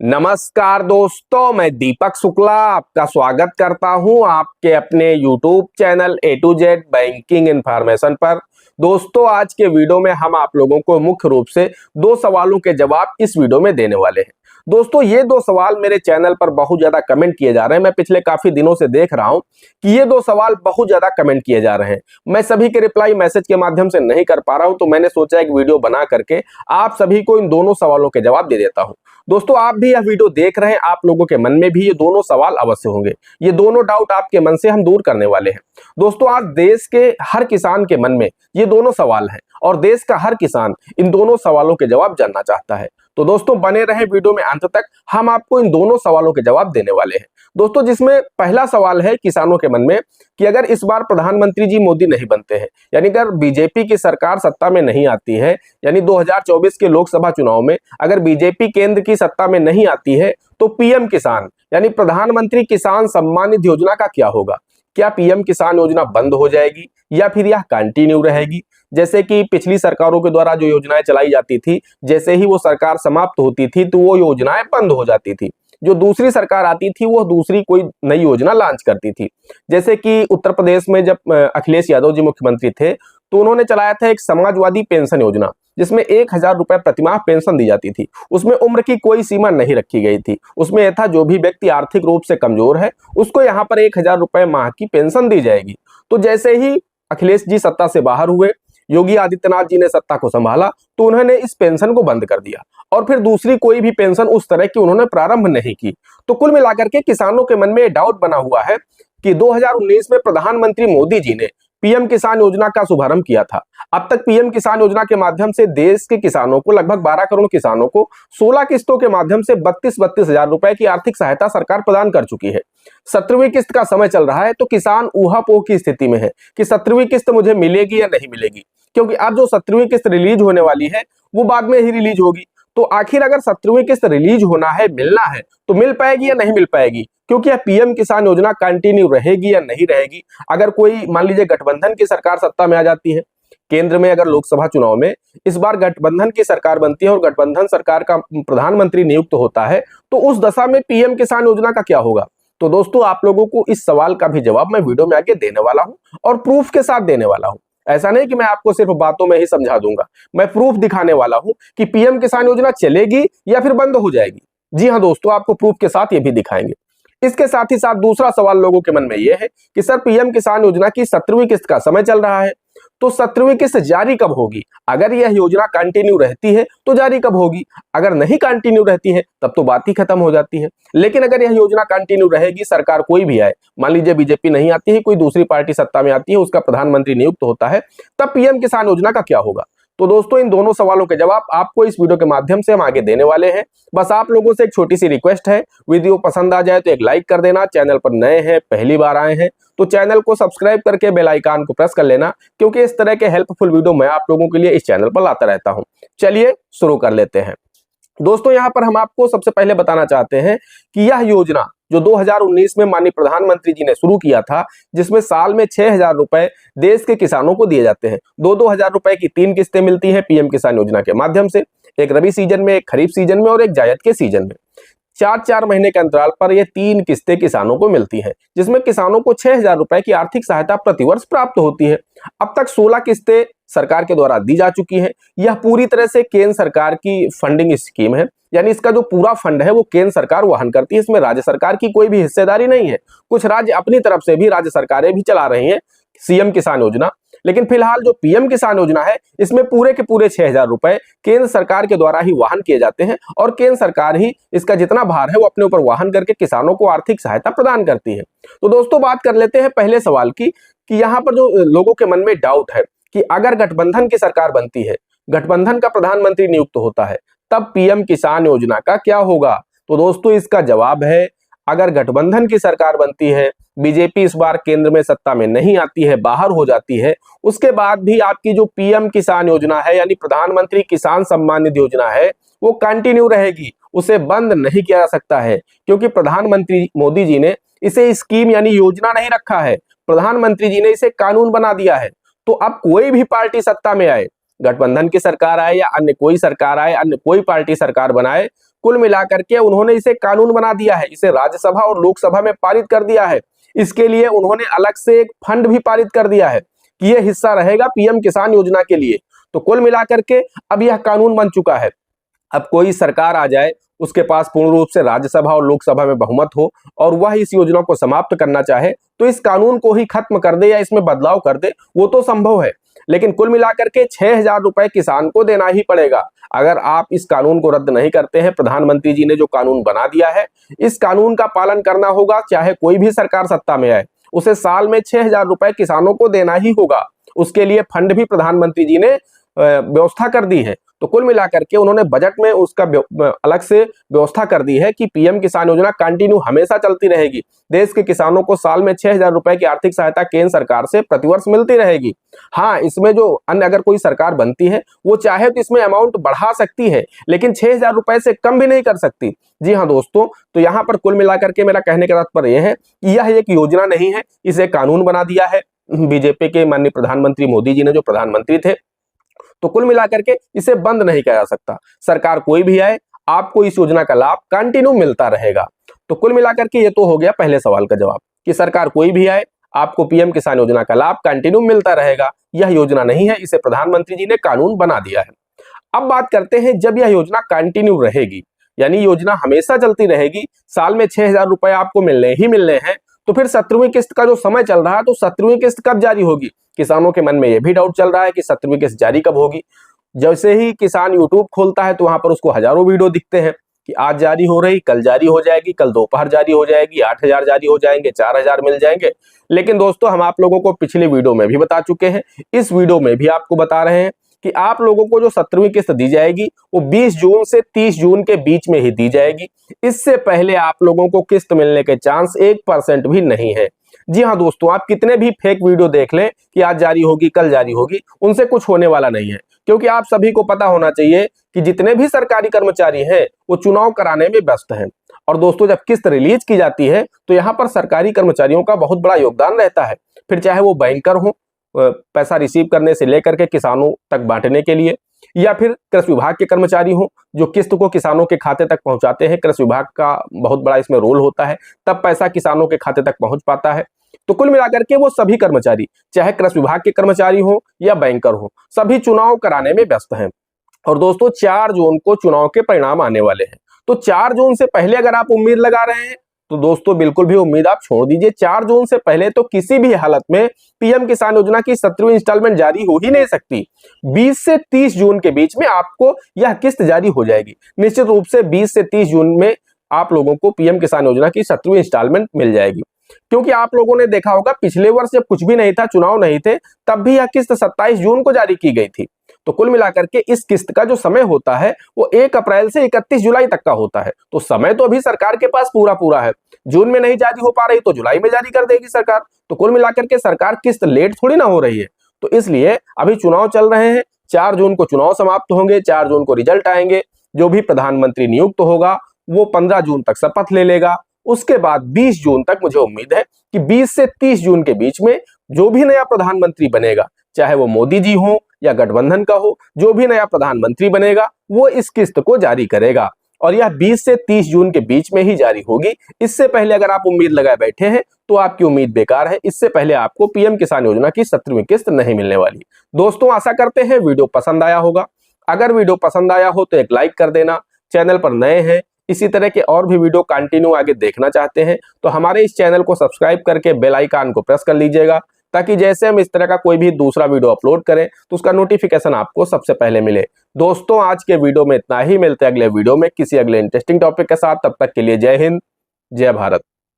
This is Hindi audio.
नमस्कार दोस्तों, मैं दीपक शुक्ला आपका स्वागत करता हूं आपके अपने YouTube channel A to Z banking information पर। दोस्तों, आज के वीडियो में हम आप लोगों को मुख्य रूप से दो सवालों के जवाब इस वीडियो में देने वाले हैं। दोस्तों, ये दो सवाल मेरे चैनल पर बहुत ज्यादा कमेंट किए जा रहे हैं। मैं पिछले काफी दिनों से देख रहा हूं कि ये दो सवाल बहुत ज्यादा कमेंट किए जा रहे हैं। मैं सभी के रिप्लाई मैसेज के माध्यम से नहीं कर पा रहा हूं, तो मैंने सोचा एक वीडियो बना करके आप सभी को इन दोनों सवालों के जवाब दे देता हूं। दोस्तों, आप भी यह वीडियो देख रहे हैं, आप लोगों के मन में भी ये दोनों सवाल अवश्य होंगे। ये दोनों डाउट आपके मन से हम दूर करने वाले हैं। दोस्तों, आज देश के हर किसान के मन में ये दोनों सवाल हैं और देश का हर किसान इन दोनों सवालों के जवाब जानना चाहता है। तो दोस्तों, बने रहे वीडियो में अंत तक, हम आपको इन दोनों सवालों के जवाब देने वाले हैं। दोस्तों, जिसमें पहला सवाल है किसानों के मन में कि अगर इस बार प्रधानमंत्री जी मोदी नहीं बनते हैं, यानी अगर बीजेपी की सरकार सत्ता में नहीं आती है, यानी 2024 के लोकसभा चुनाव में अगर बीजेपी केंद्र की सत्ता में नहीं आती है, तो पीएम किसान यानी प्रधानमंत्री किसान सम्मान निधि योजना का क्या होगा? क्या पीएम किसान योजना बंद हो जाएगी या फिर यह कंटिन्यू रहेगी? जैसे कि पिछली सरकारों के द्वारा जो योजनाएं चलाई जाती थी, जैसे ही वो सरकार समाप्त होती थी तो वो योजनाएं बंद हो जाती थी। जो दूसरी सरकार आती थी वो दूसरी कोई नई योजना लॉन्च करती थी। जैसे कि उत्तर प्रदेश में जब अखिलेश यादव जी मुख्यमंत्री थे, तो उन्होंने चलाया था एक समाजवादी पेंशन योजना, जिसमें 1,000 रुपए प्रतिमाह पेंशन दी जाती थी। उसमें उम्र की कोई सीमा नहीं रखी गई थी। उसमें यह था, जो भी व्यक्ति आर्थिक रूप से कमजोर है उसको यहाँ पर 1,000 रुपए माह की पेंशन दी जाएगी। तो जैसे ही अखिलेश जी सत्ता से बाहर हुए, योगी आदित्यनाथ जी ने सत्ता को संभाला, तो उन्होंने इस पेंशन को बंद कर दिया और फिर दूसरी कोई भी पेंशन उस तरह की उन्होंने प्रारंभ नहीं की। तो कुल मिलाकर के किसानों के मन में डाउट बना हुआ है कि 2019 में प्रधानमंत्री मोदी जी ने पीएम किसान योजना का शुभारंभ किया था। अब तक पीएम किसान योजना के माध्यम से देश के किसानों को, लगभग 12 करोड़ किसानों को 16 किस्तों के माध्यम से 32 हजार रुपए की आर्थिक सहायता सरकार प्रदान कर चुकी है। 17वीं किस्त का समय चल रहा है, तो किसान ऊहापोह की स्थिति में है कि 17वीं किस्त मुझे मिलेगी या नहीं मिलेगी, क्योंकि अब जो 17वीं किस्त रिलीज होने वाली है वो बाद में ही रिलीज होगी। तो आखिर अगर 17वीं किस्त रिलीज होना है, मिलना है, तो मिल पाएगी या नहीं मिल पाएगी? क्योंकि यह पीएम किसान योजना कंटिन्यू रहेगी या नहीं रहेगी? अगर कोई मान लीजिए गठबंधन की सरकार सत्ता में आ जाती है, केंद्र में अगर लोकसभा चुनाव में इस बार गठबंधन की सरकार बनती है और गठबंधन सरकार का प्रधानमंत्री नियुक्त होता है, तो उस दशा में पीएम किसान योजना का क्या होगा? तो दोस्तों, आप लोगों को इस सवाल का भी जवाब मैं वीडियो में आगे देने वाला हूं और प्रूफ के साथ देने वाला हूं। ऐसा नहीं कि मैं आपको सिर्फ बातों में ही समझा दूंगा, मैं प्रूफ दिखाने वाला हूं कि पीएम किसान योजना चलेगी या फिर बंद हो जाएगी। जी हां दोस्तों, आपको प्रूफ के साथ ये भी दिखाएंगे। इसके साथ ही साथ दूसरा सवाल लोगों के मन में यह है कि सर, पीएम किसान योजना की 17वीं किस्त का समय चल रहा है, तो 17वीं किस्त जारी कब होगी? अगर यह योजना कंटिन्यू रहती है तो जारी कब होगी? अगर नहीं कंटिन्यू रहती है तब तो बात ही खत्म हो जाती है। लेकिन अगर यह योजना कंटिन्यू रहेगी, सरकार कोई भी आए, मान लीजिए बीजेपी नहीं आती है, कोई दूसरी पार्टी सत्ता में आती है, उसका प्रधानमंत्री नियुक्त होता है, तब पीएम किसान योजना का क्या होगा? तो दोस्तों, इन दोनों सवालों के जवाब आपको इस वीडियो के माध्यम से हम आगे देने वाले हैं। बस आप लोगों से एक छोटी सी रिक्वेस्ट है, वीडियो पसंद आ जाए तो एक लाइक कर देना। चैनल पर नए हैं, पहली बार आए हैं, तो चैनल को सब्सक्राइब करके बेल आइकन को प्रेस कर लेना, क्योंकि इस तरह के हेल्पफुल वीडियो मैं आप लोगों के लिए इस चैनल पर लाता रहता हूं। चलिए शुरू कर लेते हैं। दोस्तों, यहां पर हम आपको सबसे पहले बताना चाहते हैं कि यह योजना जो 2019 में माननीय प्रधानमंत्री जी ने शुरू किया था, जिसमें साल में 6,000 रुपए देश के किसानों को दिए जाते हैं। 2-2 हजार रुपए की 3 किस्तें मिलती हैं पीएम किसान योजना के माध्यम से, एक रबी सीजन में, एक खरीफ सीजन में और एक जायद के सीजन में। 4-4 महीने के अंतराल पर यह 3 किस्तें किसानों को मिलती हैं, जिसमें किसानों को 6,000 रुपए की आर्थिक सहायता प्रतिवर्ष प्राप्त होती है। अब तक 16 किस्तें सरकार के द्वारा दी जा चुकी हैं। यह पूरी तरह से केंद्र सरकार की फंडिंग स्कीम है, यानी इसका जो पूरा फंड है वो केंद्र सरकार वहन करती है। इसमें राज्य सरकार की कोई भी हिस्सेदारी नहीं है। कुछ राज्य अपनी तरफ से भी, राज्य सरकारें भी चला रही हैं सीएम किसान योजना, लेकिन फिलहाल जो पीएम किसान योजना है, इसमें पूरे के पूरे 6,000 रुपए केंद्र सरकार के द्वारा ही वहन किए जाते हैं और केंद्र सरकार ही इसका जितना भार है वो अपने ऊपर वहन करके किसानों को आर्थिक सहायता प्रदान करती है। तो दोस्तों, बात कर लेते हैं पहले सवाल की कि यहाँ पर जो लोगों के मन में डाउट है कि अगर गठबंधन की सरकार बनती है, गठबंधन का प्रधानमंत्री नियुक्त होता है, तब पीएम किसान योजना का क्या होगा? तो दोस्तों, इसका जवाब है, अगर गठबंधन की सरकार बनती है, बीजेपी इस बार केंद्र में सत्ता में नहीं आती है, बाहर हो जाती है, उसके बाद भी आपकी जो पीएम किसान योजना है, यानी प्रधानमंत्री किसान सम्मान निधि योजना है, वो कंटिन्यू रहेगी। उसे बंद नहीं किया जा सकता है, क्योंकि प्रधानमंत्री मोदी जी ने इसे स्कीम यानी योजना नहीं रखा है, प्रधानमंत्री जी ने इसे कानून बना दिया है। तो अब कोई भी पार्टी सत्ता में आए, गठबंधन की सरकार आए या अन्य कोई सरकार आए, अन्य कोई पार्टी सरकार बनाए, कुल मिलाकर के उन्होंने इसे कानून बना दिया है, इसे राज्यसभा और लोकसभा में पारित कर दिया है। इसके लिए उन्होंने अलग से एक फंड भी पारित कर दिया है कि यह हिस्सा रहेगा पीएम किसान योजना के लिए। तो कुल मिलाकर के अब यह कानून बन चुका है। अब कोई सरकार आ जाए, उसके पास पूर्ण रूप से राज्यसभा और लोकसभा में बहुमत हो और वह इस योजना को समाप्त करना चाहे तो इस कानून को ही खत्म कर दे या इसमें बदलाव कर दे, वो तो संभव है। लेकिन कुल मिलाकर के 6,000 रुपए किसान को देना ही पड़ेगा अगर आप इस कानून को रद्द नहीं करते हैं। प्रधानमंत्री जी ने जो कानून बना दिया है, इस कानून का पालन करना होगा, चाहे कोई भी सरकार सत्ता में आए, उसे साल में 6,000 रुपए किसानों को देना ही होगा। उसके लिए फंड भी प्रधानमंत्री जी ने व्यवस्था कर दी है। तो कुल मिलाकर के उन्होंने बजट में उसका अलग से व्यवस्था कर दी है कि पीएम किसान योजना कंटिन्यू हमेशा चलती रहेगी। देश के किसानों को साल में 6,000 रुपए की आर्थिक सहायता केंद्र सरकार से प्रतिवर्ष मिलती रहेगी। हाँ, इसमें जो अन्य अगर कोई सरकार बनती है वो चाहे तो इसमें अमाउंट बढ़ा सकती है, लेकिन 6,000 रुपए से कम भी नहीं कर सकती। जी हाँ दोस्तों, तो यहाँ पर कुल मिलाकर के मेरा कहने का तात्पर्य यह है कि यह एक योजना नहीं है, इसे कानून बना दिया है बीजेपी के माननीय प्रधानमंत्री मोदी जी ने, जो प्रधानमंत्री थे। तो कुल मिलाकर के इसे बंद नहीं किया जा सकता। सरकार कोई भी आए, आपको इस योजना का लाभ कंटिन्यू मिलता रहेगा। तो कुल मिलाकर के ये तो हो गया पहले सवाल का जवाब कि सरकार कोई भी आए, आपको पीएम किसान योजना का लाभ कंटिन्यू मिलता रहेगा। यह योजना नहीं है, इसे प्रधानमंत्री जी ने कानून बना दिया है। अब बात करते हैं, जब यह योजना कंटिन्यू रहेगी, यानी योजना हमेशा चलती रहेगी, साल में 6,000 रुपए आपको मिलने ही मिलने हैं, तो फिर 17वीं किस्त का जो समय चल रहा है, तो 17वीं किस्त कब जारी होगी? किसानों के मन में यह भी डाउट चल रहा है कि 17वीं किस्त जारी कब होगी। जैसे ही किसान यूट्यूब खोलता है तो वहां पर उसको हजारों वीडियो दिखते हैं कि आज जारी हो रही, कल जारी हो जाएगी, कल दोपहर जारी हो जाएगी, 8,000 जारी हो जाएंगे, 4,000 मिल जाएंगे। लेकिन दोस्तों, हम आप लोगों को पिछले वीडियो में भी बता चुके हैं, इस वीडियो में भी आपको बता रहे हैं कि आप लोगों को जो 17वीं किस्त दी जाएगी वो 20 जून से 30 जून के बीच में ही दी जाएगी। इससे पहले आप लोगों को किस्त मिलने के चांस 1% भी नहीं है। जी हाँ दोस्तों, आप कितने भी फेक वीडियो देख लें कि आज जारी होगी, कल जारी होगी, उनसे कुछ होने वाला नहीं है। क्योंकि आप सभी को पता होना चाहिए कि जितने भी सरकारी कर्मचारी हैं वो चुनाव कराने में व्यस्त हैं। और दोस्तों, जब किस्त रिलीज की जाती है तो यहाँ पर सरकारी कर्मचारियों का बहुत बड़ा योगदान रहता है। फिर चाहे वो बैंकर हो, पैसा रिसीव करने से लेकर के किसानों तक बांटने के लिए, या फिर कृषि विभाग के कर्मचारी हो जो किस्त को किसानों के खाते तक पहुंचाते हैं। कृषि विभाग का बहुत बड़ा इसमें रोल होता है, तब पैसा किसानों के खाते तक पहुंच पाता है। तो कुल मिलाकर के वो सभी कर्मचारी, चाहे कृषि विभाग के कर्मचारी हो या बैंकर हो, सभी चुनाव कराने में व्यस्त हैं। और दोस्तों, 4 जून को चुनाव के परिणाम आने वाले हैं। तो 4 जून से पहले अगर आप उम्मीद लगा रहे हैं तो दोस्तों बिल्कुल भी उम्मीद आप छोड़ दीजिए। 4 जून से पहले तो किसी भी हालत में पीएम किसान योजना की 17वीं इंस्टॉलमेंट जारी हो ही नहीं सकती। 20 से 30 जून के बीच में आपको यह किस्त जारी हो जाएगी। निश्चित रूप से 20 से 30 जून में आप लोगों को पीएम किसान योजना की 17वीं इंस्टॉलमेंट मिल जाएगी। क्योंकि आप लोगों ने देखा होगा, पिछले वर्ष जब कुछ भी नहीं था, चुनाव नहीं थे, तब भी यह किस्त 27 जून को जारी की गई थी। तो कुल मिलाकर के इस किस्त का जो समय होता है वो 1 अप्रैल से 31 जुलाई तक का होता है। तो समय तो अभी सरकार के पास पूरा है। जून में नहीं जारी हो पा रही तो जुलाई में जारी कर देगी सरकार। तो कुल मिलाकर के सरकार किस्त लेट थोड़ी ना हो रही है। तो इसलिए अभी चुनाव चल रहे हैं, 4 जून को चुनाव समाप्त होंगे, 4 जून को रिजल्ट आएंगे। जो भी प्रधानमंत्री नियुक्त होगा वो 15 जून तक शपथ ले लेगा। उसके बाद 20 जून तक मुझे उम्मीद है कि 20 से 30 जून के बीच में जो भी नया प्रधानमंत्री बनेगा, चाहे वो मोदी जी हो या गठबंधन का हो, जो भी नया प्रधानमंत्री बनेगा वो इस किस्त को जारी करेगा। और यह 20 से 30 जून के बीच में ही जारी होगी। इससे पहले अगर आप उम्मीद लगाए बैठे हैं तो आपकी उम्मीद बेकार है। इससे पहले आपको पीएम किसान योजना की 17वीं किस्त नहीं मिलने वाली। दोस्तों, आशा करते हैं वीडियो पसंद आया होगा। अगर वीडियो पसंद आया हो तो एक लाइक कर देना। चैनल पर नए हैं, इसी तरह के और भी वीडियो कंटिन्यू आगे देखना चाहते हैं तो हमारे इस चैनल को सब्सक्राइब करके बेल आइकन को प्रेस कर लीजिएगा, ताकि जैसे हम इस तरह का कोई भी दूसरा वीडियो अपलोड करें तो उसका नोटिफिकेशन आपको सबसे पहले मिले। दोस्तों, आज के वीडियो में इतना ही। मिलते हैं अगले वीडियो में किसी अगले इंटरेस्टिंग टॉपिक के साथ। तब तक के लिए जय हिंद, जय भारत।